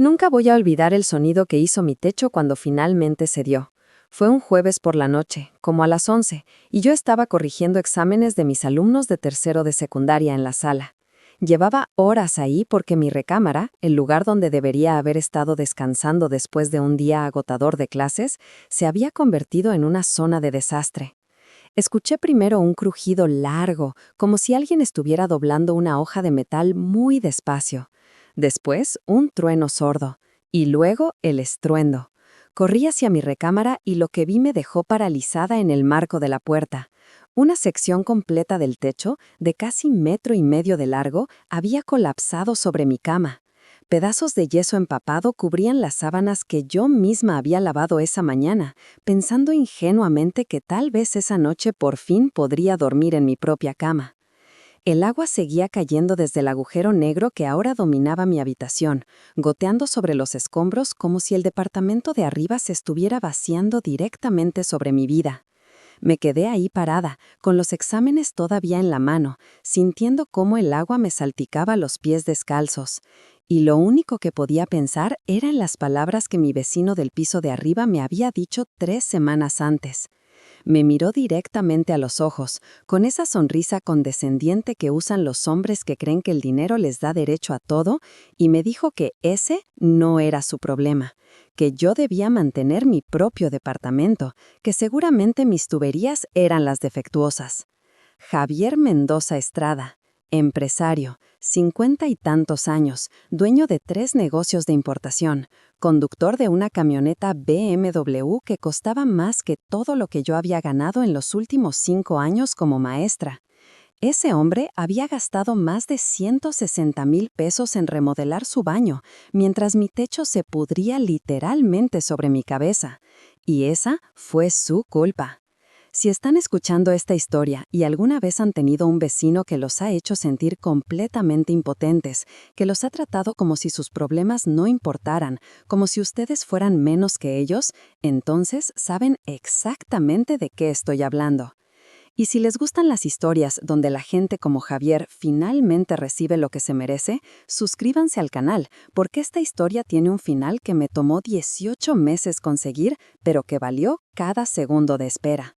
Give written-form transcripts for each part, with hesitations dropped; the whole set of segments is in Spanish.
Nunca voy a olvidar el sonido que hizo mi techo cuando finalmente se dio. Fue un jueves por la noche, como a las 11, y yo estaba corrigiendo exámenes de mis alumnos de tercero de secundaria en la sala. Llevaba horas ahí porque mi recámara, el lugar donde debería haber estado descansando después de un día agotador de clases, se había convertido en una zona de desastre. Escuché primero un crujido largo, como si alguien estuviera doblando una hoja de metal muy despacio. Después, un trueno sordo. Y luego, el estruendo. Corrí hacia mi recámara y lo que vi me dejó paralizada en el marco de la puerta. Una sección completa del techo, de casi 1,5 metros de largo, había colapsado sobre mi cama. Pedazos de yeso empapado cubrían las sábanas que yo misma había lavado esa mañana, pensando ingenuamente que tal vez esa noche por fin podría dormir en mi propia cama. El agua seguía cayendo desde el agujero negro que ahora dominaba mi habitación, goteando sobre los escombros como si el departamento de arriba se estuviera vaciando directamente sobre mi vida. Me quedé ahí parada, con los exámenes todavía en la mano, sintiendo cómo el agua me salpicaba los pies descalzos. Y lo único que podía pensar era en las palabras que mi vecino del piso de arriba me había dicho 3 semanas antes. Me miró directamente a los ojos, con esa sonrisa condescendiente que usan los hombres que creen que el dinero les da derecho a todo, y me dijo que ese no era su problema, que yo debía mantener mi propio departamento, que seguramente mis tuberías eran las defectuosas. Javier Mendoza Estrada, empresario, 50 y tantos años, dueño de 3 negocios de importación, conductor de una camioneta BMW que costaba más que todo lo que yo había ganado en los últimos 5 años como maestra. Ese hombre había gastado más de 160,000 pesos en remodelar su baño, mientras mi techo se pudría literalmente sobre mi cabeza. Y esa fue su culpa. Si están escuchando esta historia y alguna vez han tenido un vecino que los ha hecho sentir completamente impotentes, que los ha tratado como si sus problemas no importaran, como si ustedes fueran menos que ellos, entonces saben exactamente de qué estoy hablando. Y si les gustan las historias donde la gente como Javier finalmente recibe lo que se merece, suscríbanse al canal, porque esta historia tiene un final que me tomó 18 meses conseguir, pero que valió cada segundo de espera.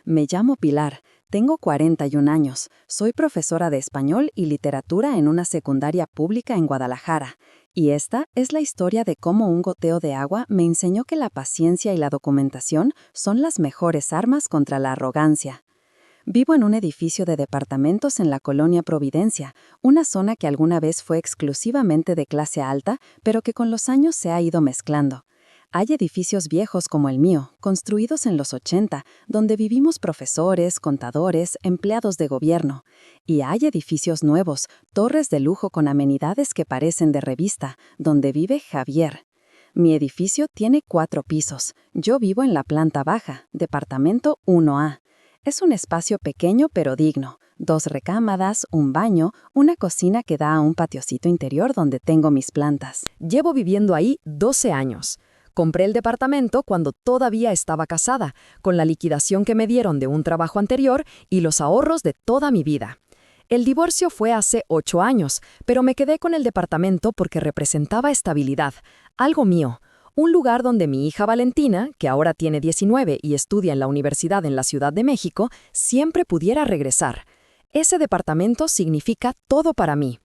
Me llamo Pilar, tengo 41 años, soy profesora de español y literatura en una secundaria pública en Guadalajara, y esta es la historia de cómo un goteo de agua me enseñó que la paciencia y la documentación son las mejores armas contra la arrogancia. Vivo en un edificio de departamentos en la colonia Providencia, una zona que alguna vez fue exclusivamente de clase alta, pero que con los años se ha ido mezclando. Hay edificios viejos como el mío, construidos en los 80, donde vivimos profesores, contadores, empleados de gobierno. Y hay edificios nuevos, torres de lujo con amenidades que parecen de revista, donde vive Javier. Mi edificio tiene 4 pisos. Yo vivo en la planta baja, departamento 1A. Es un espacio pequeño pero digno. 2 recámaras, un baño, una cocina que da a un patiocito interior donde tengo mis plantas. Llevo viviendo ahí 12 años. Compré el departamento cuando todavía estaba casada, con la liquidación que me dieron de un trabajo anterior y los ahorros de toda mi vida. El divorcio fue hace 8 años, pero me quedé con el departamento porque representaba estabilidad, algo mío. Un lugar donde mi hija Valentina, que ahora tiene 19 y estudia en la universidad en la Ciudad de México, siempre pudiera regresar. Ese departamento significa todo para mí.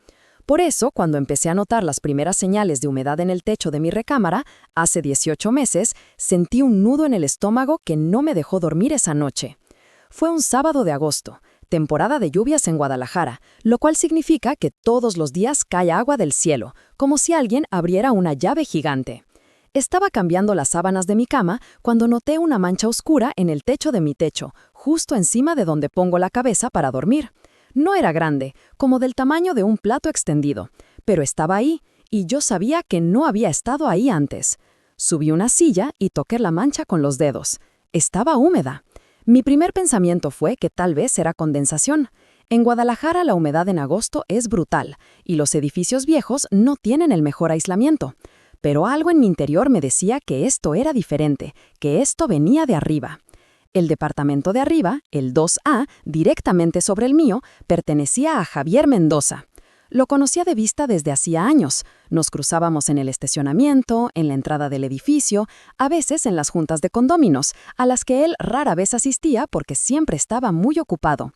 Por eso, cuando empecé a notar las primeras señales de humedad en el techo de mi recámara, hace 18 meses, sentí un nudo en el estómago que no me dejó dormir esa noche. Fue un sábado de agosto, temporada de lluvias en Guadalajara, lo cual significa que todos los días cae agua del cielo, como si alguien abriera una llave gigante. Estaba cambiando las sábanas de mi cama cuando noté una mancha oscura en el techo de mi techo, justo encima de donde pongo la cabeza para dormir. No era grande, como del tamaño de un plato extendido, pero estaba ahí, y yo sabía que no había estado ahí antes. Subí una silla y toqué la mancha con los dedos. Estaba húmeda. Mi primer pensamiento fue que tal vez era condensación. En Guadalajara la humedad en agosto es brutal, y los edificios viejos no tienen el mejor aislamiento. Pero algo en mi interior me decía que esto era diferente, que esto venía de arriba. El departamento de arriba, el 2A, directamente sobre el mío, pertenecía a Javier Mendoza. Lo conocía de vista desde hacía años. Nos cruzábamos en el estacionamiento, en la entrada del edificio, a veces en las juntas de condóminos, a las que él rara vez asistía porque siempre estaba muy ocupado.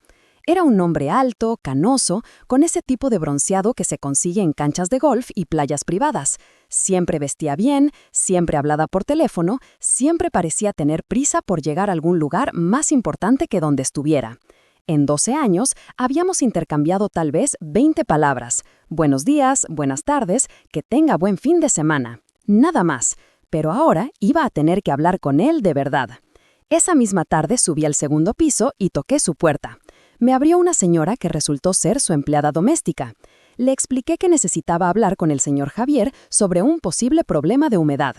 Era un hombre alto, canoso, con ese tipo de bronceado que se consigue en canchas de golf y playas privadas. Siempre vestía bien, siempre hablaba por teléfono, siempre parecía tener prisa por llegar a algún lugar más importante que donde estuviera. En 12 años habíamos intercambiado tal vez 20 palabras. Buenos días, buenas tardes, que tenga buen fin de semana. Nada más. Pero ahora iba a tener que hablar con él de verdad. Esa misma tarde subí al segundo piso y toqué su puerta. Me abrió una señora que resultó ser su empleada doméstica. Le expliqué que necesitaba hablar con el señor Javier sobre un posible problema de humedad.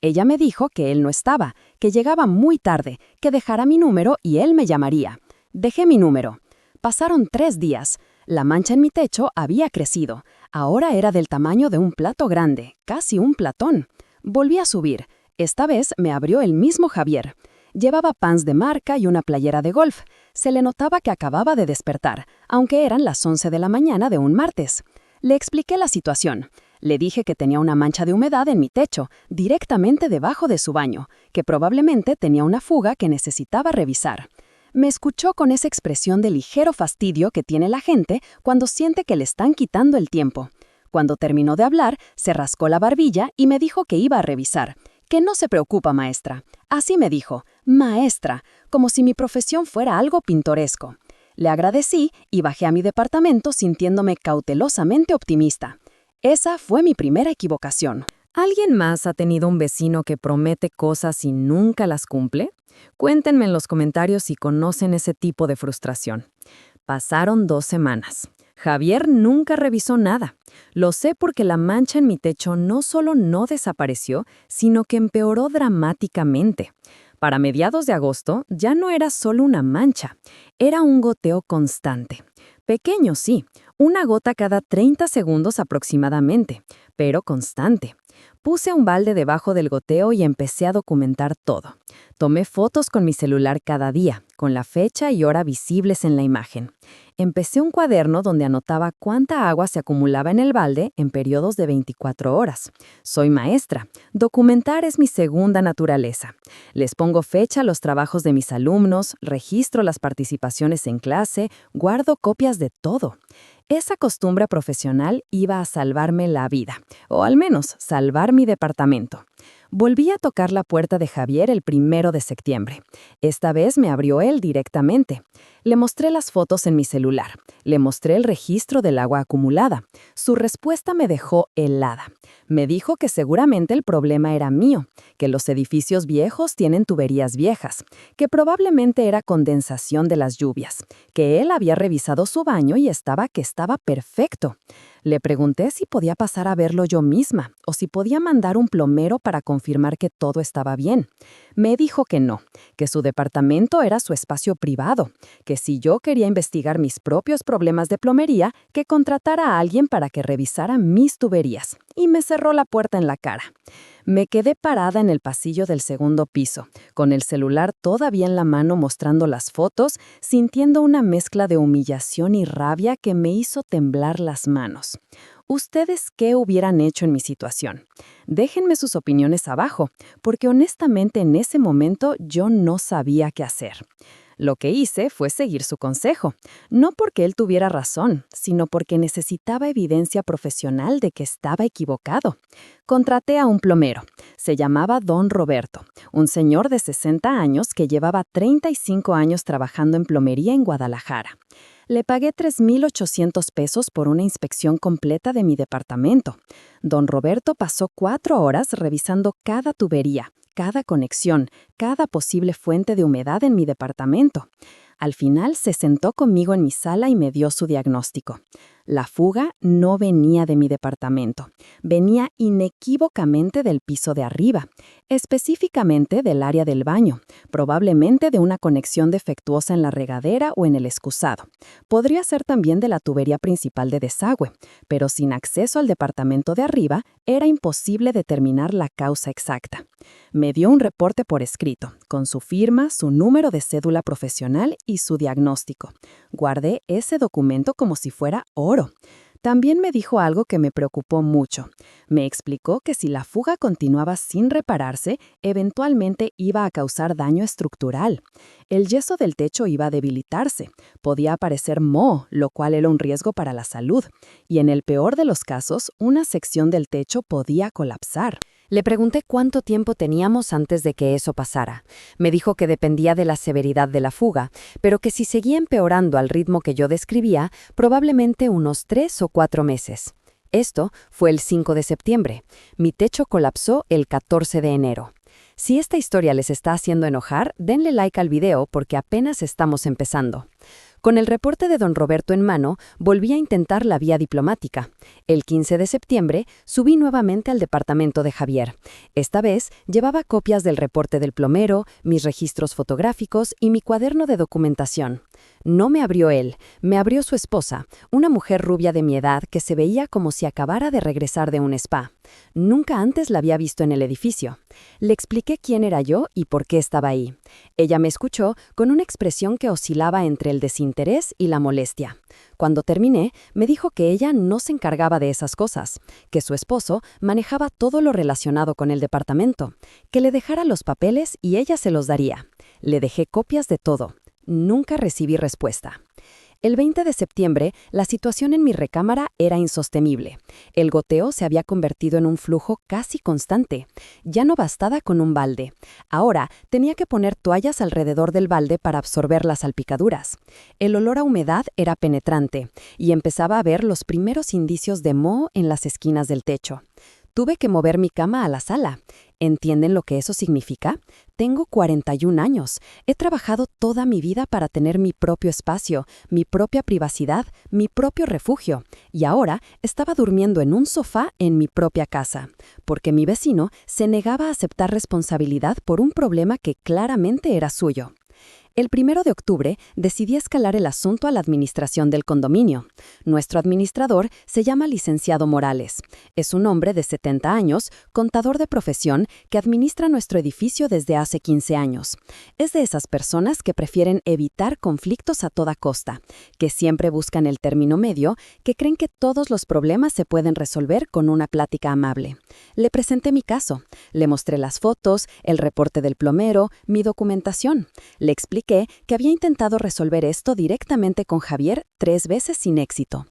Ella me dijo que él no estaba, que llegaba muy tarde, que dejara mi número y él me llamaría. Dejé mi número. Pasaron 3 días. La mancha en mi techo había crecido. Ahora era del tamaño de un plato grande, casi un platón. Volví a subir. Esta vez me abrió el mismo Javier. Llevaba pants de marca y una playera de golf. Se le notaba que acababa de despertar, aunque eran las 11 de la mañana de un martes. Le expliqué la situación. Le dije que tenía una mancha de humedad en mi techo, directamente debajo de su baño, que probablemente tenía una fuga que necesitaba revisar. Me escuchó con esa expresión de ligero fastidio que tiene la gente cuando siente que le están quitando el tiempo. Cuando terminó de hablar, se rascó la barbilla y me dijo que iba a revisar. Que no se preocupa, maestra. Así me dijo, maestra, como si mi profesión fuera algo pintoresco. Le agradecí y bajé a mi departamento sintiéndome cautelosamente optimista. Esa fue mi primera equivocación. ¿Alguien más ha tenido un vecino que promete cosas y nunca las cumple? Cuéntenme en los comentarios si conocen ese tipo de frustración. Pasaron 2 semanas. Javier nunca revisó nada. Lo sé porque la mancha en mi techo no solo no desapareció, sino que empeoró dramáticamente. Para mediados de agosto ya no era solo una mancha, era un goteo constante. Pequeño, sí, una gota cada 30 segundos aproximadamente, pero constante. Puse un balde debajo del goteo y empecé a documentar todo. Tomé fotos con mi celular cada día, con la fecha y hora visibles en la imagen. Empecé un cuaderno donde anotaba cuánta agua se acumulaba en el balde en periodos de 24 horas. Soy maestra. Documentar es mi segunda naturaleza. Les pongo fecha a los trabajos de mis alumnos, registro las participaciones en clase, guardo copias de todo. Esa costumbre profesional iba a salvarme la vida, o al menos salvar mi departamento. Volví a tocar la puerta de Javier el 1 de septiembre. Esta vez me abrió él directamente. Le mostré las fotos en mi celular. Le mostré el registro del agua acumulada. Su respuesta me dejó helada. Me dijo que seguramente el problema era mío, que los edificios viejos tienen tuberías viejas, que probablemente era condensación de las lluvias, que él había revisado su baño y estaba perfecto. Le pregunté si podía pasar a verlo yo misma o si podía mandar un plomero para confirmar que todo estaba bien. Me dijo que no, que su departamento era su espacio privado, que si yo quería investigar mis propios problemas de plomería, que contratara a alguien para que revisara mis tuberías, y me cerró la puerta en la cara. Me quedé parada en el pasillo del segundo piso, con el celular todavía en la mano mostrando las fotos, sintiendo una mezcla de humillación y rabia que me hizo temblar las manos. ¿Ustedes qué hubieran hecho en mi situación? Déjenme sus opiniones abajo, porque honestamente en ese momento yo no sabía qué hacer. Lo que hice fue seguir su consejo, no porque él tuviera razón, sino porque necesitaba evidencia profesional de que estaba equivocado. Contraté a un plomero. Se llamaba Don Roberto, un señor de 60 años que llevaba 35 años trabajando en plomería en Guadalajara. Le pagué 3,800 pesos por una inspección completa de mi departamento. Don Roberto pasó 4 horas revisando cada tubería, cada conexión, cada posible fuente de humedad en mi departamento. Al final se sentó conmigo en mi sala y me dio su diagnóstico. La fuga no venía de mi departamento, venía inequívocamente del piso de arriba, específicamente del área del baño, probablemente de una conexión defectuosa en la regadera o en el excusado. Podría ser también de la tubería principal de desagüe, pero sin acceso al departamento de arriba, era imposible determinar la causa exacta. Me dio un reporte por escrito, con su firma, su número de cédula profesional y su diagnóstico. Guardé ese documento como si fuera oro. También me dijo algo que me preocupó mucho. Me explicó que si la fuga continuaba sin repararse, eventualmente iba a causar daño estructural. El yeso del techo iba a debilitarse, podía aparecer moho, lo cual era un riesgo para la salud, y en el peor de los casos, una sección del techo podía colapsar. Le pregunté cuánto tiempo teníamos antes de que eso pasara. Me dijo que dependía de la severidad de la fuga, pero que si seguía empeorando al ritmo que yo describía, probablemente unos 3 o 4 meses. Esto fue el 5 de septiembre. Mi techo colapsó el 14 de enero. Si esta historia les está haciendo enojar, denle like al video porque apenas estamos empezando. Con el reporte de don Roberto en mano, volví a intentar la vía diplomática. El 15 de septiembre subí nuevamente al departamento de Javier. Esta vez llevaba copias del reporte del plomero, mis registros fotográficos y mi cuaderno de documentación. No me abrió él, me abrió su esposa, una mujer rubia de mi edad que se veía como si acabara de regresar de un spa. Nunca antes la había visto en el edificio. Le expliqué quién era yo y por qué estaba ahí. Ella me escuchó con una expresión que oscilaba entre el desinterés y la molestia. Cuando terminé, me dijo que ella no se encargaba de esas cosas, que su esposo manejaba todo lo relacionado con el departamento, que le dejara los papeles y ella se los daría. Le dejé copias de todo. Nunca recibí respuesta. El 20 de septiembre, la situación en mi recámara era insostenible. El goteo se había convertido en un flujo casi constante. Ya no bastaba con un balde. Ahora tenía que poner toallas alrededor del balde para absorber las salpicaduras. El olor a humedad era penetrante y empezaba a ver los primeros indicios de moho en las esquinas del techo. Tuve que mover mi cama a la sala. ¿Entienden lo que eso significa? Tengo 41 años. He trabajado toda mi vida para tener mi propio espacio, mi propia privacidad, mi propio refugio. Y ahora estaba durmiendo en un sofá en mi propia casa, porque mi vecino se negaba a aceptar responsabilidad por un problema que claramente era suyo. El 1 de octubre decidí escalar el asunto a la administración del condominio. Nuestro administrador se llama licenciado Morales. Es un hombre de 70 años, contador de profesión, que administra nuestro edificio desde hace 15 años. Es de esas personas que prefieren evitar conflictos a toda costa, que siempre buscan el término medio, que creen que todos los problemas se pueden resolver con una plática amable. Le presenté mi caso, le mostré las fotos, el reporte del plomero, mi documentación. Le expliqué que había intentado resolver esto directamente con Javier 3 veces sin éxito.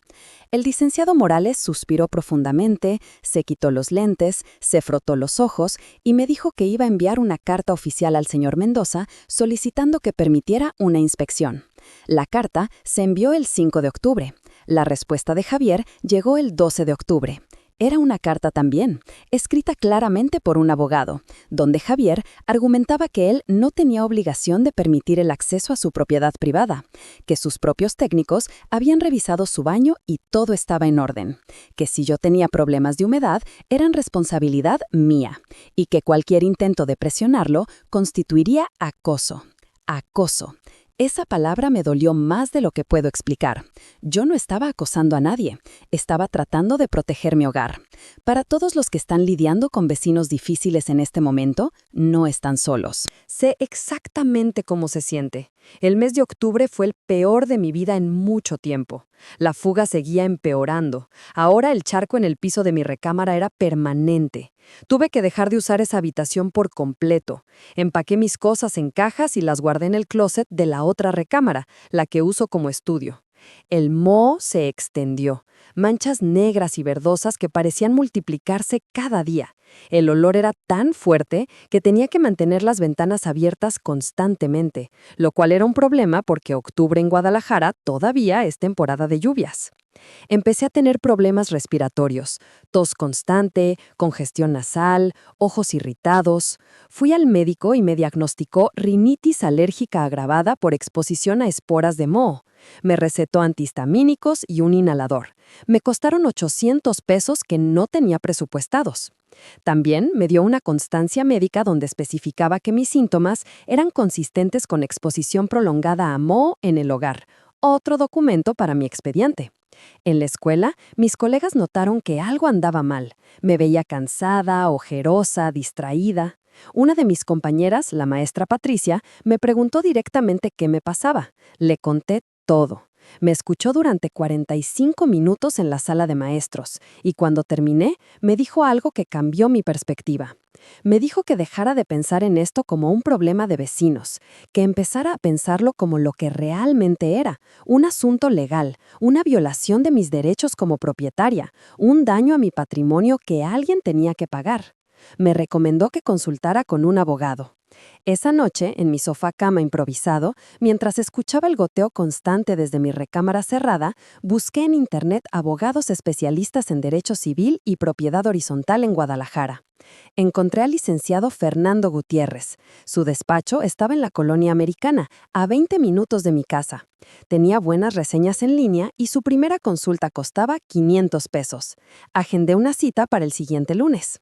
El licenciado Morales suspiró profundamente, se quitó los lentes, se frotó los ojos y me dijo que iba a enviar una carta oficial al señor Mendoza solicitando que permitiera una inspección. La carta se envió el 5 de octubre. La respuesta de Javier llegó el 12 de octubre. Era una carta también, escrita claramente por un abogado, donde Javier argumentaba que él no tenía obligación de permitir el acceso a su propiedad privada, que sus propios técnicos habían revisado su baño y todo estaba en orden, que si yo tenía problemas de humedad eran responsabilidad mía y que cualquier intento de presionarlo constituiría acoso. Acoso. Esa palabra me dolió más de lo que puedo explicar. Yo no estaba acosando a nadie, estaba tratando de proteger mi hogar. Para todos los que están lidiando con vecinos difíciles en este momento, no están solos. Sé exactamente cómo se siente. El mes de octubre fue el peor de mi vida en mucho tiempo. La fuga seguía empeorando. Ahora el charco en el piso de mi recámara era permanente. Tuve que dejar de usar esa habitación por completo. Empaqué mis cosas en cajas y las guardé en el closet de la otra recámara, la que uso como estudio. El moho se extendió, manchas negras y verdosas que parecían multiplicarse cada día. El olor era tan fuerte que tenía que mantener las ventanas abiertas constantemente, lo cual era un problema porque octubre en Guadalajara todavía es temporada de lluvias. Empecé a tener problemas respiratorios, tos constante, congestión nasal, ojos irritados. Fui al médico y me diagnosticó rinitis alérgica agravada por exposición a esporas de moho. Me recetó antihistamínicos y un inhalador. Me costaron 800 pesos que no tenía presupuestados. También me dio una constancia médica donde especificaba que mis síntomas eran consistentes con exposición prolongada a moho en el hogar. Otro documento para mi expediente. En la escuela, mis colegas notaron que algo andaba mal. Me veía cansada, ojerosa, distraída. Una de mis compañeras, la maestra Patricia, me preguntó directamente qué me pasaba. Le conté todo. Me escuchó durante 45 minutos en la sala de maestros y cuando terminé me dijo algo que cambió mi perspectiva. Me dijo que dejara de pensar en esto como un problema de vecinos, que empezara a pensarlo como lo que realmente era, un asunto legal, una violación de mis derechos como propietaria, un daño a mi patrimonio que alguien tenía que pagar. Me recomendó que consultara con un abogado. Esa noche, en mi sofá cama improvisado, mientras escuchaba el goteo constante desde mi recámara cerrada, busqué en Internet abogados especialistas en derecho civil y propiedad horizontal en Guadalajara. Encontré al licenciado Fernando Gutiérrez. Su despacho estaba en la colonia americana, a 20 minutos de mi casa. Tenía buenas reseñas en línea y su primera consulta costaba 500 pesos. Agendé una cita para el siguiente lunes.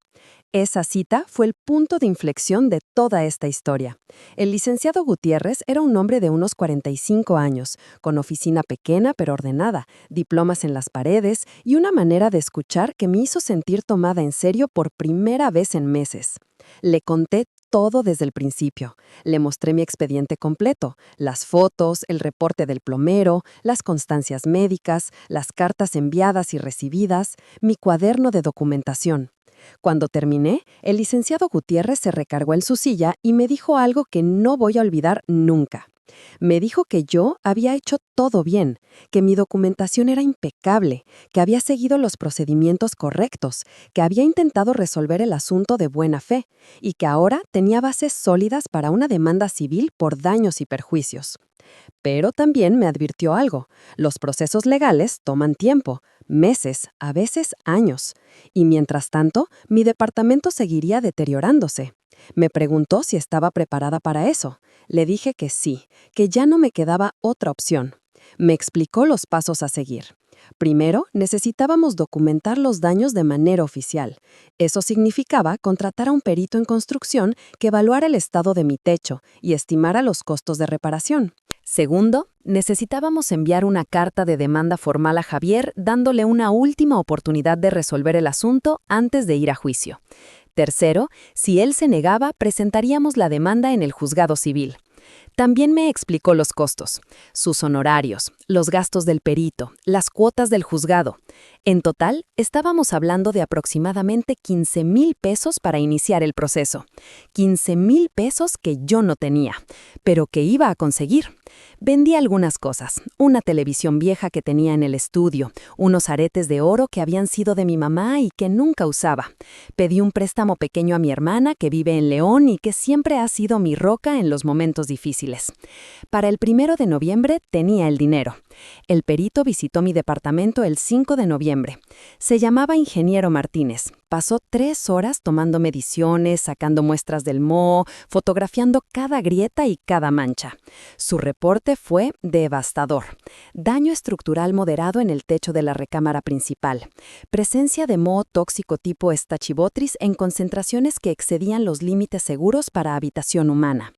Esa cita fue el punto de inflexión de toda esta historia. El licenciado Gutiérrez era un hombre de unos 45 años, con oficina pequeña pero ordenada, diplomas en las paredes y una manera de escuchar que me hizo sentir tomada en serio por primera vez en meses. Le conté todo desde el principio. Le mostré mi expediente completo, las fotos, el reporte del plomero, las constancias médicas, las cartas enviadas y recibidas, mi cuaderno de documentación. Cuando terminé, el licenciado Gutiérrez se recargó en su silla y me dijo algo que no voy a olvidar nunca. Me dijo que yo había hecho todo bien, que mi documentación era impecable, que había seguido los procedimientos correctos, que había intentado resolver el asunto de buena fe y que ahora tenía bases sólidas para una demanda civil por daños y perjuicios. Pero también me advirtió algo: los procesos legales toman tiempo, meses, a veces años, y mientras tanto, mi departamento seguiría deteriorándose. Me preguntó si estaba preparada para eso. Le dije que sí, que ya no me quedaba otra opción. Me explicó los pasos a seguir. Primero, necesitábamos documentar los daños de manera oficial. Eso significaba contratar a un perito en construcción que evaluara el estado de mi techo y estimara los costos de reparación. Segundo, necesitábamos enviar una carta de demanda formal a Javier dándole una última oportunidad de resolver el asunto antes de ir a juicio. Tercero, si él se negaba, presentaríamos la demanda en el juzgado civil. También me explicó los costos, sus honorarios, los gastos del perito, las cuotas del juzgado. En total, estábamos hablando de aproximadamente 15,000 pesos para iniciar el proceso. 15,000 pesos que yo no tenía, pero que iba a conseguir. Vendí algunas cosas, una televisión vieja que tenía en el estudio, unos aretes de oro que habían sido de mi mamá y que nunca usaba. Pedí un préstamo pequeño a mi hermana que vive en León y que siempre ha sido mi roca en los momentos difíciles. Para el 1 de noviembre tenía el dinero. El perito visitó mi departamento el 5 de noviembre. Se llamaba Ingeniero Martínez. Pasó 3 horas tomando mediciones, sacando muestras del moho, fotografiando cada grieta y cada mancha. Su reporte fue devastador. Daño estructural moderado en el techo de la recámara principal. Presencia de moho tóxico tipo Stachybotrys en concentraciones que excedían los límites seguros para habitación humana.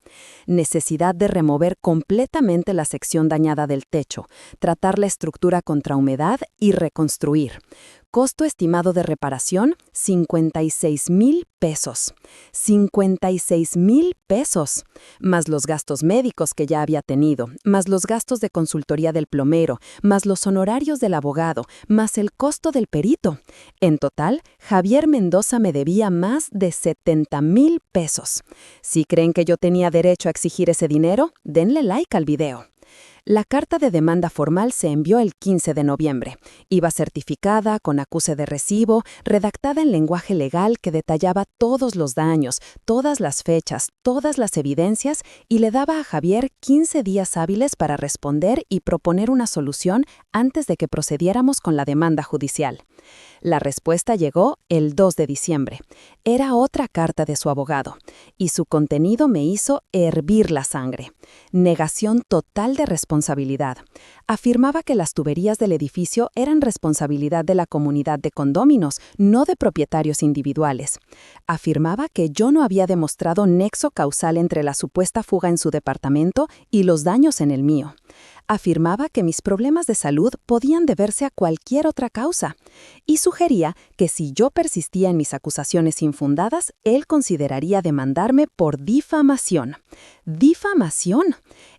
Necesidad de remover completamente la sección dañada del techo, tratar la estructura contra humedad y reconstruir. Costo estimado de reparación, 56,000 pesos. 56,000 pesos. Más los gastos médicos que ya había tenido, más los gastos de consultoría del plomero, más los honorarios del abogado, más el costo del perito. En total, Javier Mendoza me debía más de 70,000 pesos. Si creen que yo tenía derecho a exigir ese dinero, denle like al video. La carta de demanda formal se envió el 15 de noviembre. Iba certificada, con acuse de recibo, redactada en lenguaje legal que detallaba todos los daños, todas las fechas, todas las evidencias y le daba a Javier 15 días hábiles para responder y proponer una solución antes de que procediéramos con la demanda judicial. La respuesta llegó el 2 de diciembre. Era otra carta de su abogado, y su contenido me hizo hervir la sangre. Negación total de responsabilidad. Afirmaba que las tuberías del edificio eran responsabilidad de la comunidad de condóminos, no de propietarios individuales. Afirmaba que yo no había demostrado nexo causal entre la supuesta fuga en su departamento y los daños en el mío. Afirmaba que mis problemas de salud podían deberse a cualquier otra causa y sugería que si yo persistía en mis acusaciones infundadas, él consideraría demandarme por difamación. ¿Difamación?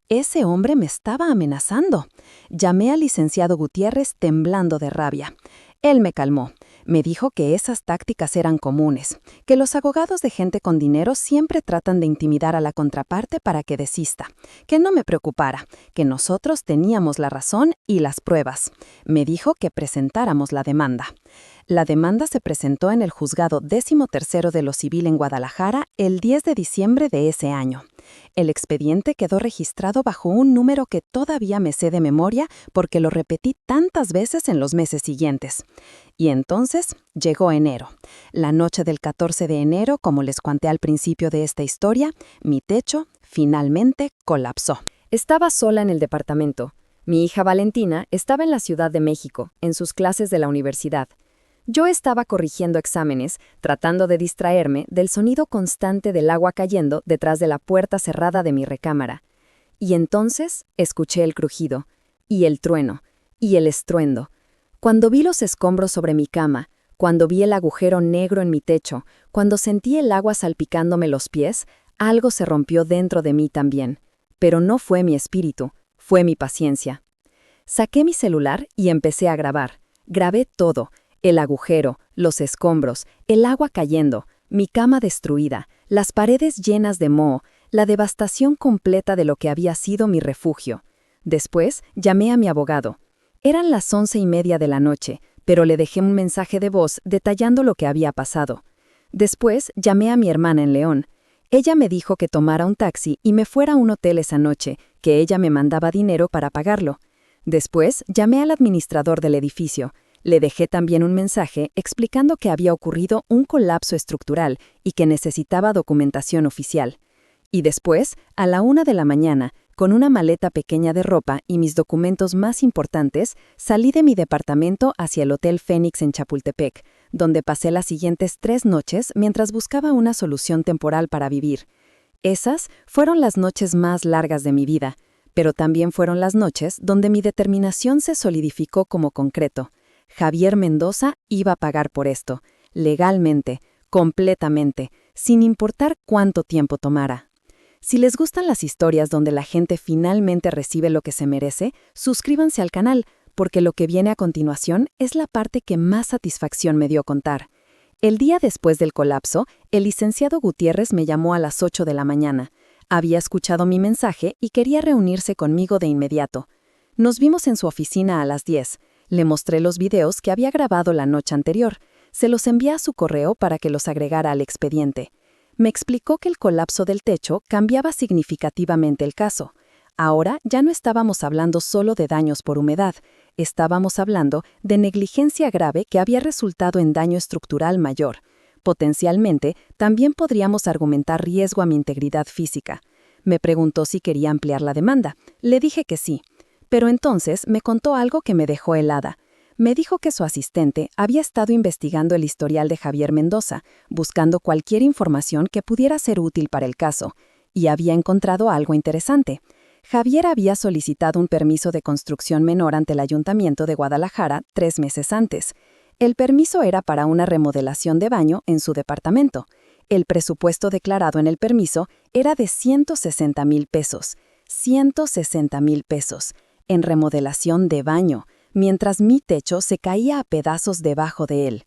Ese hombre me estaba amenazando. Llamé al licenciado Gutiérrez temblando de rabia. Él me calmó. Me dijo que esas tácticas eran comunes, que los abogados de gente con dinero siempre tratan de intimidar a la contraparte para que desista, que no me preocupara, que nosotros teníamos la razón y las pruebas. Me dijo que presentáramos la demanda. La demanda se presentó en el Juzgado 13º de lo Civil en Guadalajara el 10 de diciembre de ese año. El expediente quedó registrado bajo un número que todavía me sé de memoria porque lo repetí tantas veces en los meses siguientes. Y entonces llegó enero. La noche del 14 de enero, como les conté al principio de esta historia, mi techo finalmente colapsó. Estaba sola en el departamento. Mi hija Valentina estaba en la Ciudad de México, en sus clases de la universidad. Yo estaba corrigiendo exámenes, tratando de distraerme del sonido constante del agua cayendo detrás de la puerta cerrada de mi recámara. Y entonces escuché el crujido, y el trueno, y el estruendo. Cuando vi los escombros sobre mi cama, cuando vi el agujero negro en mi techo, cuando sentí el agua salpicándome los pies, algo se rompió dentro de mí también. Pero no fue mi espíritu, fue mi paciencia. Saqué mi celular y empecé a grabar. Grabé todo. El agujero, los escombros, el agua cayendo, mi cama destruida, las paredes llenas de moho, la devastación completa de lo que había sido mi refugio. Después llamé a mi abogado. Eran las 11:30 de la noche, pero le dejé un mensaje de voz detallando lo que había pasado. Después llamé a mi hermana en León. Ella me dijo que tomara un taxi y me fuera a un hotel esa noche, que ella me mandaba dinero para pagarlo. Después llamé al administrador del edificio. Le dejé también un mensaje explicando que había ocurrido un colapso estructural y que necesitaba documentación oficial. Y después, a la 1 de la mañana, con una maleta pequeña de ropa y mis documentos más importantes, salí de mi departamento hacia el Hotel Fénix en Chapultepec, donde pasé las siguientes 3 noches mientras buscaba una solución temporal para vivir. Esas fueron las noches más largas de mi vida, pero también fueron las noches donde mi determinación se solidificó como concreto. Javier Mendoza iba a pagar por esto, legalmente, completamente, sin importar cuánto tiempo tomara. Si les gustan las historias donde la gente finalmente recibe lo que se merece, suscríbanse al canal, porque lo que viene a continuación es la parte que más satisfacción me dio contar. El día después del colapso, el licenciado Gutiérrez me llamó a las 8 de la mañana. Había escuchado mi mensaje y quería reunirse conmigo de inmediato. Nos vimos en su oficina a las 10. Le mostré los videos que había grabado la noche anterior. Se los envié a su correo para que los agregara al expediente. Me explicó que el colapso del techo cambiaba significativamente el caso. Ahora ya no estábamos hablando solo de daños por humedad, estábamos hablando de negligencia grave que había resultado en daño estructural mayor. Potencialmente, también podríamos argumentar riesgo a mi integridad física. Me preguntó si quería ampliar la demanda. Le dije que sí. Pero entonces me contó algo que me dejó helada. Me dijo que su asistente había estado investigando el historial de Javier Mendoza, buscando cualquier información que pudiera ser útil para el caso, y había encontrado algo interesante. Javier había solicitado un permiso de construcción menor ante el Ayuntamiento de Guadalajara 3 meses antes. El permiso era para una remodelación de baño en su departamento. El presupuesto declarado en el permiso era de 160,000 pesos. 160,000 pesos. En remodelación de baño, mientras mi techo se caía a pedazos debajo de él.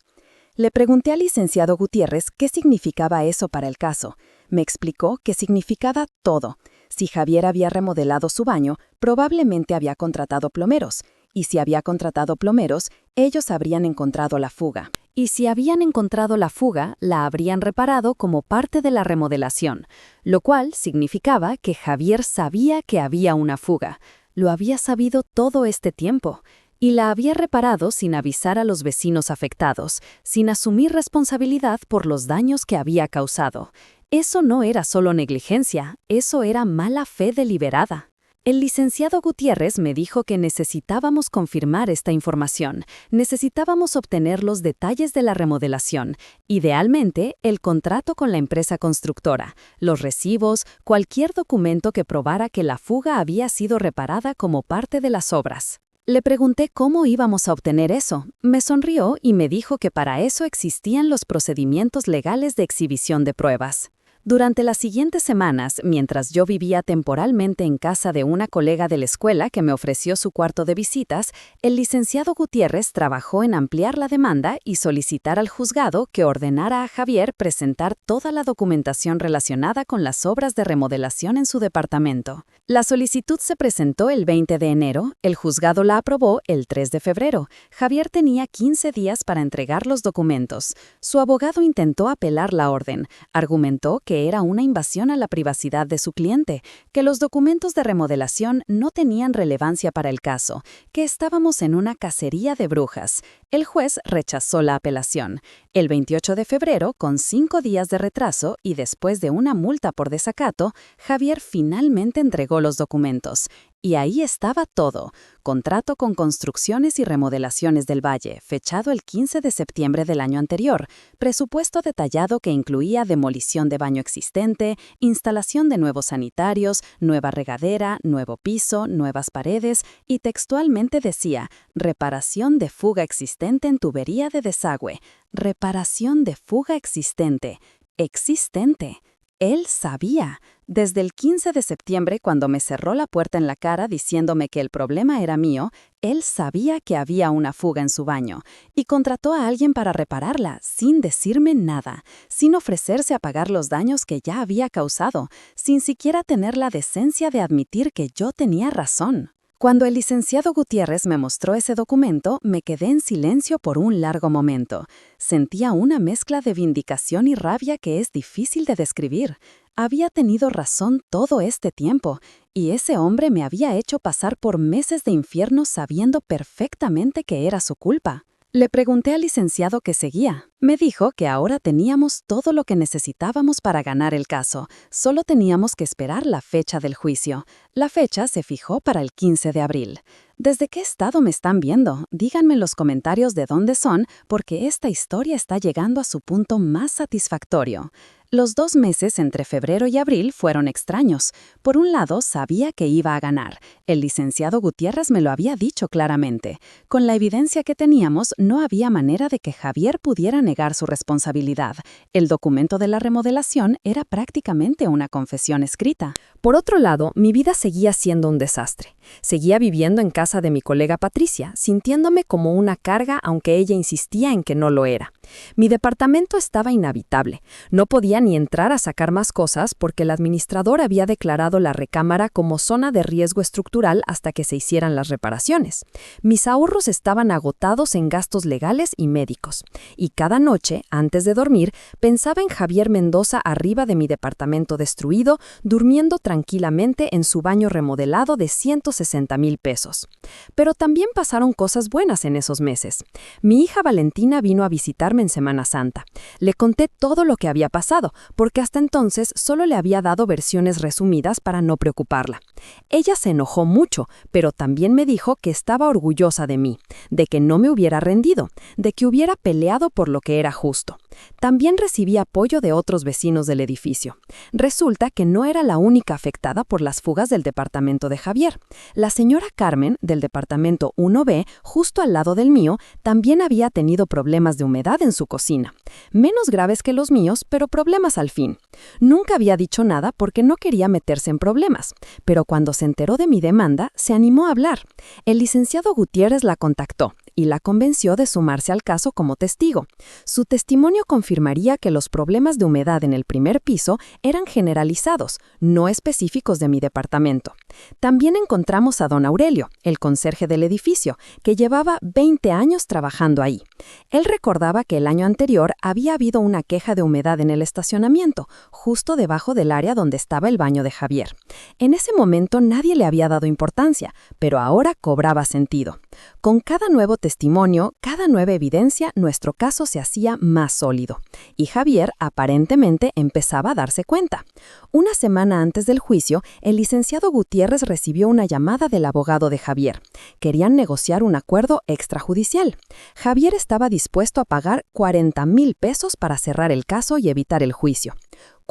Le pregunté al licenciado Gutiérrez qué significaba eso para el caso. Me explicó que significaba todo. Si Javier había remodelado su baño, probablemente había contratado plomeros. Y si había contratado plomeros, ellos habrían encontrado la fuga. Y si habían encontrado la fuga, la habrían reparado como parte de la remodelación, lo cual significaba que Javier sabía que había una fuga. Lo había sabido todo este tiempo, y la había reparado sin avisar a los vecinos afectados, sin asumir responsabilidad por los daños que había causado. Eso no era solo negligencia, eso era mala fe deliberada. El licenciado Gutiérrez me dijo que necesitábamos confirmar esta información, necesitábamos obtener los detalles de la remodelación, idealmente el contrato con la empresa constructora, los recibos, cualquier documento que probara que la fuga había sido reparada como parte de las obras. Le pregunté cómo íbamos a obtener eso. Me sonrió y me dijo que para eso existían los procedimientos legales de exhibición de pruebas. Durante las siguientes semanas, mientras yo vivía temporalmente en casa de una colega de la escuela que me ofreció su cuarto de visitas, el licenciado Gutiérrez trabajó en ampliar la demanda y solicitar al juzgado que ordenara a Javier presentar toda la documentación relacionada con las obras de remodelación en su departamento. La solicitud se presentó el 20 de enero, el juzgado la aprobó el 3 de febrero. Javier tenía 15 días para entregar los documentos. Su abogado intentó apelar la orden, argumentó que era una invasión a la privacidad de su cliente, que los documentos de remodelación no tenían relevancia para el caso, que estábamos en una cacería de brujas. El juez rechazó la apelación. El 28 de febrero, con 5 días de retraso y después de una multa por desacato, Javier finalmente entregó los documentos. Y ahí estaba todo. Contrato con Construcciones y Remodelaciones del Valle, fechado el 15 de septiembre del año anterior. Presupuesto detallado que incluía demolición de baño existente, instalación de nuevos sanitarios, nueva regadera, nuevo piso, nuevas paredes y textualmente decía, reparación de fuga existente en tubería de desagüe. Reparación de fuga existente. Existente. Él sabía. Desde el 15 de septiembre, cuando me cerró la puerta en la cara diciéndome que el problema era mío, él sabía que había una fuga en su baño y contrató a alguien para repararla sin decirme nada, sin ofrecerse a pagar los daños que ya había causado, sin siquiera tener la decencia de admitir que yo tenía razón. Cuando el licenciado Gutiérrez me mostró ese documento, me quedé en silencio por un largo momento. Sentía una mezcla de vindicación y rabia que es difícil de describir. Había tenido razón todo este tiempo, y ese hombre me había hecho pasar por meses de infierno sabiendo perfectamente que era su culpa. Le pregunté al licenciado qué seguía. Me dijo que ahora teníamos todo lo que necesitábamos para ganar el caso. Solo teníamos que esperar la fecha del juicio. La fecha se fijó para el 15 de abril. ¿Desde qué estado me están viendo? Díganme en los comentarios de dónde son, porque esta historia está llegando a su punto más satisfactorio. Los 2 meses entre febrero y abril fueron extraños. Por un lado, sabía que iba a ganar. El licenciado Gutiérrez me lo había dicho claramente. Con la evidencia que teníamos, no había manera de que Javier pudiera negar su responsabilidad. El documento de la remodelación era prácticamente una confesión escrita. Por otro lado, mi vida seguía siendo un desastre. Seguía viviendo en casa de mi colega Patricia, sintiéndome como una carga aunque ella insistía en que no lo era. Mi departamento estaba inhabitable. No podía ni entrar a sacar más cosas porque el administrador había declarado la recámara como zona de riesgo estructural hasta que se hicieran las reparaciones. Mis ahorros estaban agotados en gastos legales y médicos. Y cada noche, antes de dormir, pensaba en Javier Mendoza arriba de mi departamento destruido, durmiendo tranquilamente en su baño remodelado de 160,000 pesos. Pero también pasaron cosas buenas en esos meses. Mi hija Valentina vino a visitarme en Semana Santa. Le conté todo lo que había pasado, porque hasta entonces solo le había dado versiones resumidas para no preocuparla. Ella se enojó mucho, pero también me dijo que estaba orgullosa de mí, de que no me hubiera rendido, de que hubiera peleado por lo que era justo. También recibí apoyo de otros vecinos del edificio. Resulta que no era la única afectada por las fugas del departamento de Javier. La señora Carmen, del departamento 1B, justo al lado del mío, también había tenido problemas de humedad en su cocina. Menos graves que los míos, pero problemas al fin. Nunca había dicho nada porque no quería meterse en problemas, pero cuando se enteró de mi demanda, se animó a hablar. El licenciado Gutiérrez la contactó y la convenció de sumarse al caso como testigo. Su testimonio confirmaría que los problemas de humedad en el primer piso eran generalizados, no específicos de mi departamento. También encontramos a don Aurelio, el conserje del edificio, que llevaba 20 años trabajando ahí. Él recordaba que el año anterior había habido una queja de humedad en el estacionamiento, justo debajo del área donde estaba el baño de Javier. En ese momento nadie le había dado importancia, pero ahora cobraba sentido. Con cada nuevo testimonio, cada nueva evidencia, nuestro caso se hacía más sólido. Y Javier aparentemente empezaba a darse cuenta. Una semana antes del juicio, el licenciado Gutiérrez recibió una llamada del abogado de Javier. Querían negociar un acuerdo extrajudicial. Javier estaba dispuesto a pagar 40,000 pesos para cerrar el caso y evitar el juicio.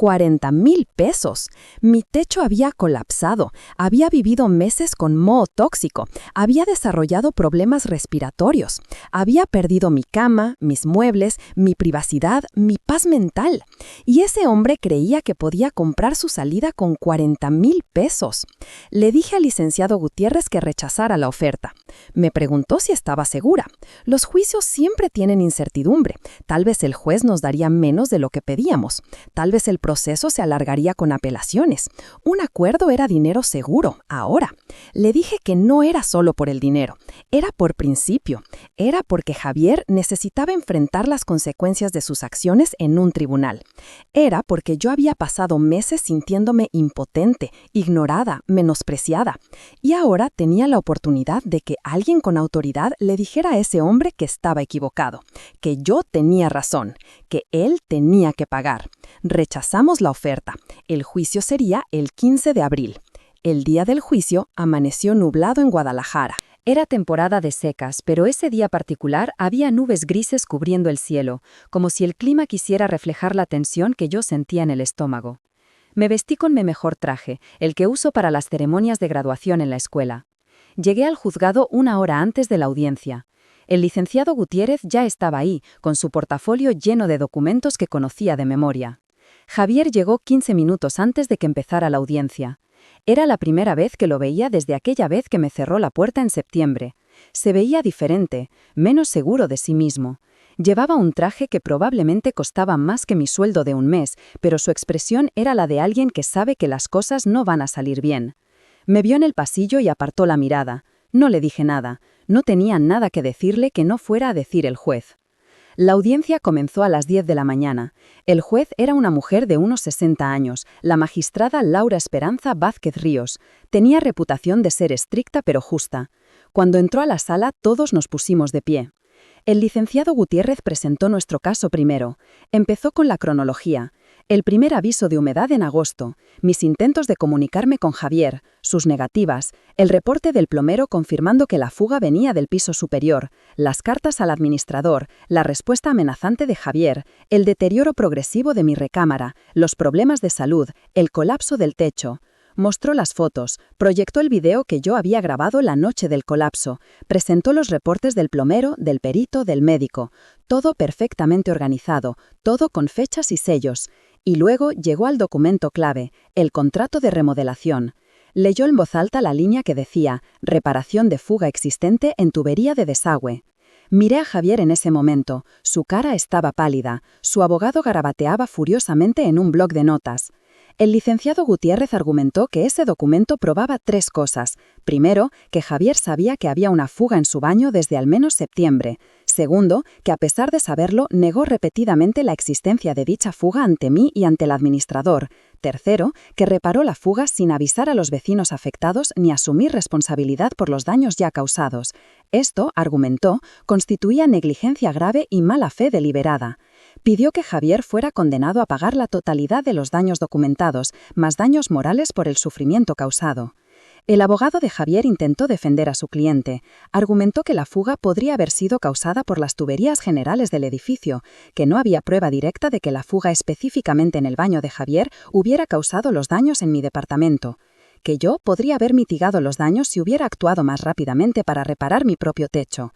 40,000 pesos. Mi techo había colapsado, había vivido meses con moho tóxico, había desarrollado problemas respiratorios, había perdido mi cama, mis muebles, mi privacidad, mi paz mental. Y ese hombre creía que podía comprar su salida con 40,000 pesos. Le dije al licenciado Gutiérrez que rechazara la oferta. Me preguntó si estaba segura. Los juicios siempre tienen incertidumbre. Tal vez el juez nos daría menos de lo que pedíamos. Tal vez el proceso se alargaría con apelaciones. Un acuerdo era dinero seguro, ahora. Le dije que no era solo por el dinero, era por principio. Era porque Javier necesitaba enfrentar las consecuencias de sus acciones en un tribunal. Era porque yo había pasado meses sintiéndome impotente, ignorada, menospreciada. Y ahora tenía la oportunidad de que alguien con autoridad le dijera a ese hombre que estaba equivocado, que yo tenía razón, que él tenía que pagar. Rechazamos la oferta. El juicio sería el 15 de abril. El día del juicio amaneció nublado en Guadalajara. Era temporada de secas, pero ese día particular había nubes grises cubriendo el cielo, como si el clima quisiera reflejar la tensión que yo sentía en el estómago. Me vestí con mi mejor traje, el que uso para las ceremonias de graduación en la escuela. Llegué al juzgado 1 hora antes de la audiencia. El licenciado Gutiérrez ya estaba ahí, con su portafolio lleno de documentos que conocía de memoria. Javier llegó 15 minutos antes de que empezara la audiencia. Era la primera vez que lo veía desde aquella vez que me cerró la puerta en septiembre. Se veía diferente, menos seguro de sí mismo. Llevaba un traje que probablemente costaba más que mi sueldo de un mes, pero su expresión era la de alguien que sabe que las cosas no van a salir bien. Me vio en el pasillo y apartó la mirada. No le dije nada. No tenía nada que decirle que no fuera a decir el juez. La audiencia comenzó a las 10 de la mañana. El juez era una mujer de unos 60 años, la magistrada Laura Esperanza Vázquez Ríos. Tenía reputación de ser estricta pero justa. Cuando entró a la sala, todos nos pusimos de pie. El licenciado Gutiérrez presentó nuestro caso primero. Empezó con la cronología. El primer aviso de humedad en agosto, mis intentos de comunicarme con Javier, sus negativas, el reporte del plomero confirmando que la fuga venía del piso superior, las cartas al administrador, la respuesta amenazante de Javier, el deterioro progresivo de mi recámara, los problemas de salud, el colapso del techo. Mostró las fotos, proyectó el video que yo había grabado la noche del colapso, presentó los reportes del plomero, del perito, del médico. Todo perfectamente organizado, todo con fechas y sellos. Y luego llegó al documento clave, el contrato de remodelación. Leyó en voz alta la línea que decía, reparación de fuga existente en tubería de desagüe. Miré a Javier en ese momento, su cara estaba pálida, su abogado garabateaba furiosamente en un bloc de notas. El licenciado Gutiérrez argumentó que ese documento probaba 3 cosas. Primero, que Javier sabía que había una fuga en su baño desde al menos septiembre. Segundo, que a pesar de saberlo, negó repetidamente la existencia de dicha fuga ante mí y ante el administrador. Tercero, que reparó la fuga sin avisar a los vecinos afectados ni asumir responsabilidad por los daños ya causados. Esto, argumentó, constituía negligencia grave y mala fe deliberada. Pidió que Javier fuera condenado a pagar la totalidad de los daños documentados, más daños morales por el sufrimiento causado. El abogado de Javier intentó defender a su cliente. Argumentó que la fuga podría haber sido causada por las tuberías generales del edificio, que no había prueba directa de que la fuga específicamente en el baño de Javier hubiera causado los daños en mi departamento, que yo podría haber mitigado los daños si hubiera actuado más rápidamente para reparar mi propio techo.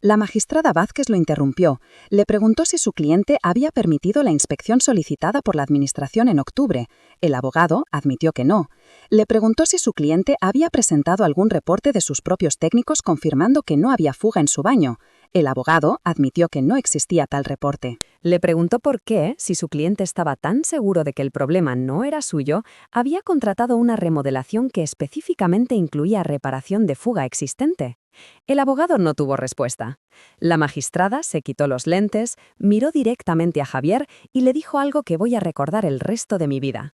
La magistrada Vázquez lo interrumpió. Le preguntó si su cliente había permitido la inspección solicitada por la administración en octubre. El abogado admitió que no. Le preguntó si su cliente había presentado algún reporte de sus propios técnicos confirmando que no había fuga en su baño. El abogado admitió que no existía tal reporte. Le preguntó por qué, si su cliente estaba tan seguro de que el problema no era suyo, había contratado una remodelación que específicamente incluía reparación de fuga existente. El abogado no tuvo respuesta. La magistrada se quitó los lentes, miró directamente a Javier y le dijo algo que voy a recordar el resto de mi vida.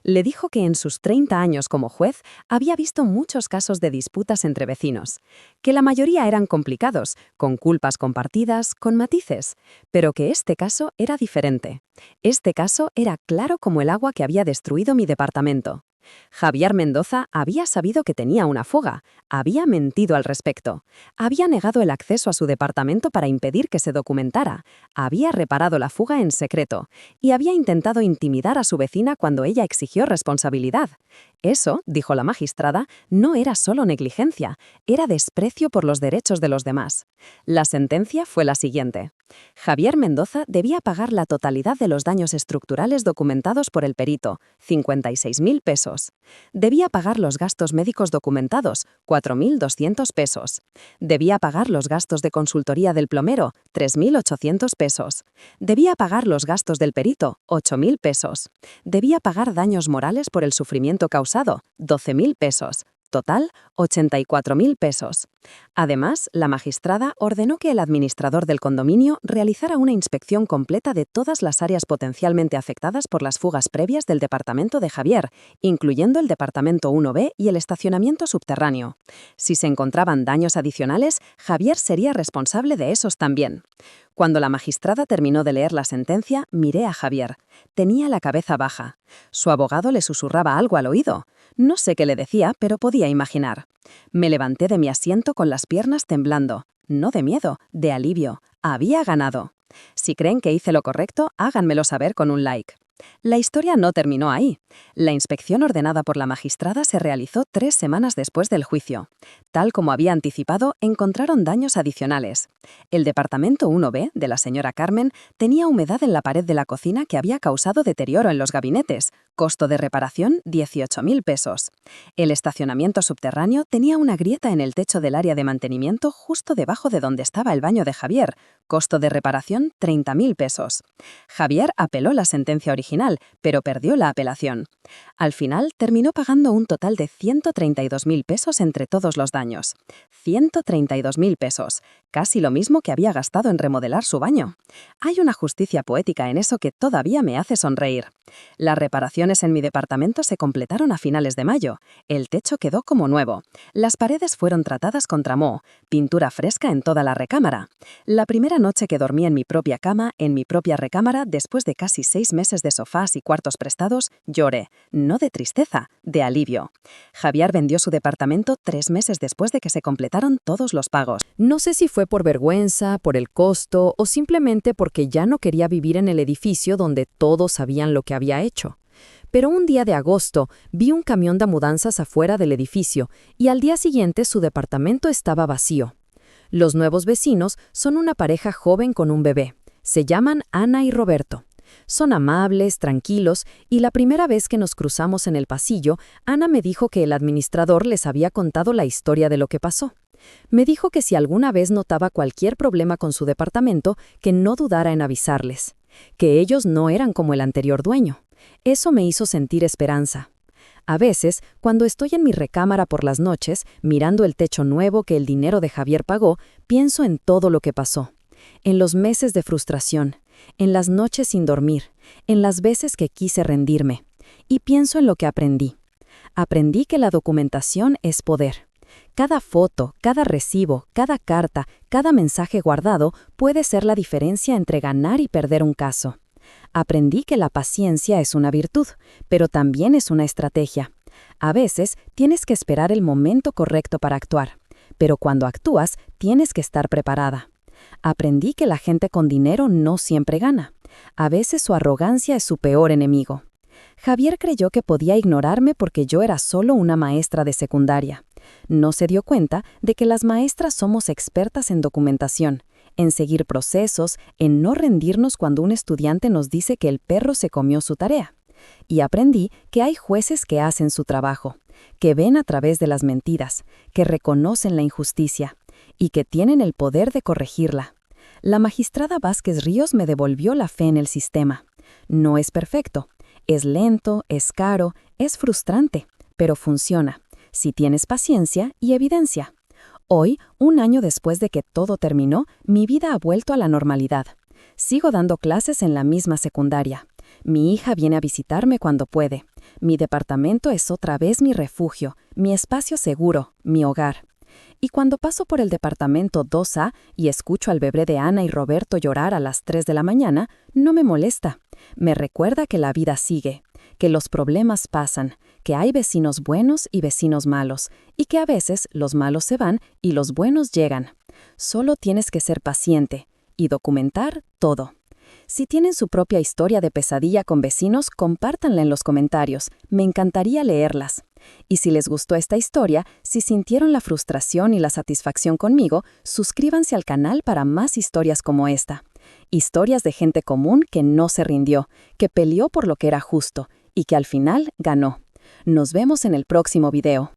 Le dijo que en sus 30 años como juez había visto muchos casos de disputas entre vecinos, que la mayoría eran complicados, con culpas compartidas, con matices, pero que este caso era diferente. Este caso era claro como el agua que había destruido mi departamento. Javier Mendoza había sabido que tenía una fuga, había mentido al respecto, había negado el acceso a su departamento para impedir que se documentara, había reparado la fuga en secreto y había intentado intimidar a su vecina cuando ella exigió responsabilidad. Eso, dijo la magistrada, no era solo negligencia, era desprecio por los derechos de los demás. La sentencia fue la siguiente. Javier Mendoza debía pagar la totalidad de los daños estructurales documentados por el perito, 56.000 pesos. Debía pagar los gastos médicos documentados, 4.200 pesos. Debía pagar los gastos de consultoría del plomero, 3.800 pesos. Debía pagar los gastos del perito, 8.000 pesos. Debía pagar daños morales por el sufrimiento causado, 12.000 pesos. Total, 84.000 pesos. Además, la magistrada ordenó que el administrador del condominio realizara una inspección completa de todas las áreas potencialmente afectadas por las fugas previas del departamento de Javier, incluyendo el departamento 1B y el estacionamiento subterráneo. Si se encontraban daños adicionales, Javier sería responsable de esos también. Cuando la magistrada terminó de leer la sentencia, miré a Javier. Tenía la cabeza baja. Su abogado le susurraba algo al oído. No sé qué le decía, pero podía imaginar. Me levanté de mi asiento con las piernas temblando. No de miedo, de alivio. Había ganado. Si creen que hice lo correcto, háganmelo saber con un like. La historia no terminó ahí. La inspección ordenada por la magistrada se realizó 3 semanas después del juicio. Tal como había anticipado, encontraron daños adicionales. El departamento 1B de la señora Carmen tenía humedad en la pared de la cocina que había causado deterioro en los gabinetes. Costo de reparación, 18.000 pesos. El estacionamiento subterráneo tenía una grieta en el techo del área de mantenimiento justo debajo de donde estaba el baño de Javier. Costo de reparación, 30.000 pesos. Javier apeló la sentencia original, pero perdió la apelación. Al final, terminó pagando un total de 132.000 pesos entre todos los daños. 132.000 pesos, casi lo mismo que había gastado en remodelar su baño. Hay una justicia poética en eso que todavía me hace sonreír. Las reparaciones en mi departamento se completaron a finales de mayo. El techo quedó como nuevo. Las paredes fueron tratadas con tramó, pintura fresca en toda la recámara. La primera noche que dormí en mi propia cama, en mi propia recámara, después de casi 6 meses de sofás y cuartos prestados, lloré. No de tristeza, de alivio. Javier vendió su departamento 3 meses después de que se completaron todos los pagos. No sé si fue por vergüenza, por el costo o simplemente porque ya no quería vivir en el edificio donde todos sabían lo que había hecho. Pero un día de agosto vi un camión de mudanzas afuera del edificio y al día siguiente su departamento estaba vacío. Los nuevos vecinos son una pareja joven con un bebé. Se llaman Ana y Roberto. Son amables, tranquilos, y la primera vez que nos cruzamos en el pasillo, Ana me dijo que el administrador les había contado la historia de lo que pasó. Me dijo que si alguna vez notaba cualquier problema con su departamento, que no dudara en avisarles. Que ellos no eran como el anterior dueño. Eso me hizo sentir esperanza. A veces, cuando estoy en mi recámara por las noches, mirando el techo nuevo que el dinero de Javier pagó, pienso en todo lo que pasó. En los meses de frustración, en las noches sin dormir, en las veces que quise rendirme. Y pienso en lo que aprendí. Aprendí que la documentación es poder. Cada foto, cada recibo, cada carta, cada mensaje guardado puede ser la diferencia entre ganar y perder un caso. Aprendí que la paciencia es una virtud, pero también es una estrategia. A veces tienes que esperar el momento correcto para actuar, pero cuando actúas tienes que estar preparada. Aprendí que la gente con dinero no siempre gana. A veces su arrogancia es su peor enemigo. Javier creyó que podía ignorarme porque yo era solo una maestra de secundaria. No se dio cuenta de que las maestras somos expertas en documentación, en seguir procesos, en no rendirnos cuando un estudiante nos dice que el perro se comió su tarea. Y aprendí que hay jueces que hacen su trabajo, que ven a través de las mentiras, que reconocen la injusticia y que tienen el poder de corregirla. La magistrada Vázquez Ríos me devolvió la fe en el sistema. No es perfecto, es lento, es caro, es frustrante, pero funciona, si tienes paciencia y evidencia. Hoy, un año después de que todo terminó, mi vida ha vuelto a la normalidad. Sigo dando clases en la misma secundaria. Mi hija viene a visitarme cuando puede. Mi departamento es otra vez mi refugio, mi espacio seguro, mi hogar. Y cuando paso por el departamento 2A y escucho al bebé de Ana y Roberto llorar a las 3 de la mañana, no me molesta. Me recuerda que la vida sigue, que los problemas pasan, que hay vecinos buenos y vecinos malos, y que a veces los malos se van y los buenos llegan. Solo tienes que ser paciente y documentar todo. Si tienen su propia historia de pesadilla con vecinos, compártanla en los comentarios. Me encantaría leerlas. Y si les gustó esta historia, si sintieron la frustración y la satisfacción conmigo, suscríbanse al canal para más historias como esta. Historias de gente común que no se rindió, que peleó por lo que era justo y que al final ganó. Nos vemos en el próximo video.